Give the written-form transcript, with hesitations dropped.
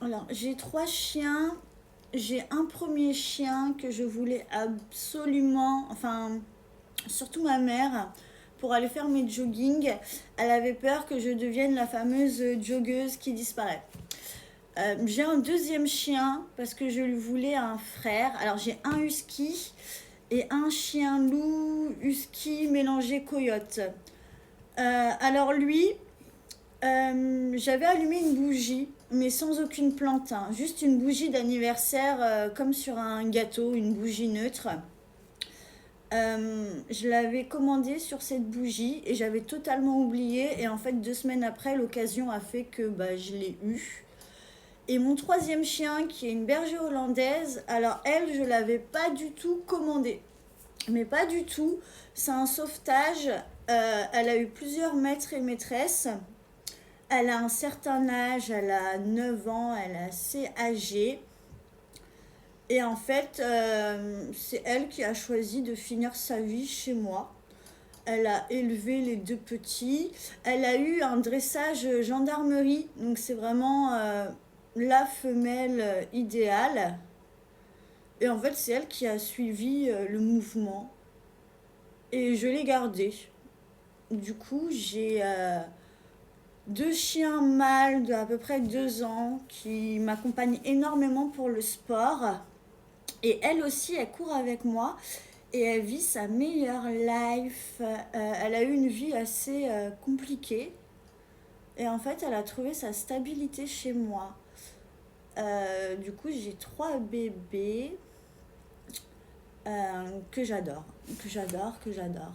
Alors, j'ai 3 chiens. J'ai un premier chien que je voulais absolument, enfin, surtout ma mère, pour aller faire mes joggings. Elle avait peur que je devienne la fameuse joggeuse qui disparaît. J'ai un deuxième chien parce que je lui voulais un frère. Alors j'ai un husky et un chien loup husky mélangé coyote. Alors lui, j'avais allumé une bougie, mais sans aucune plante, hein. Juste une bougie d'anniversaire, comme sur un gâteau, une bougie neutre. Je l'avais commandée sur cette bougie et j'avais totalement oublié. Et en fait, 2 semaines après, l'occasion a fait que bah, je l'ai eu. Et mon troisième chien, qui est une berger hollandaise, alors elle, je l'avais pas du tout commandée. Mais pas du tout. C'est un sauvetage. Elle a eu plusieurs maîtres et maîtresses. Elle a un certain âge, elle a 9 ans, elle est assez âgée. Et en fait, c'est elle qui a choisi de finir sa vie chez moi. Elle a élevé les 2 petits. Elle a eu un dressage gendarmerie. Donc c'est vraiment la femelle idéale. Et en fait, c'est elle qui a suivi le mouvement. Et je l'ai gardée. Du coup, j'ai 2 chiens mâles de à peu près 2 ans qui m'accompagnent énormément pour le sport. Et elle aussi, elle court avec moi et elle vit sa meilleure life. Elle a eu une vie assez compliquée et en fait, elle a trouvé sa stabilité chez moi. Du coup, j'ai 3 bébés que j'adore, que j'adore, que j'adore.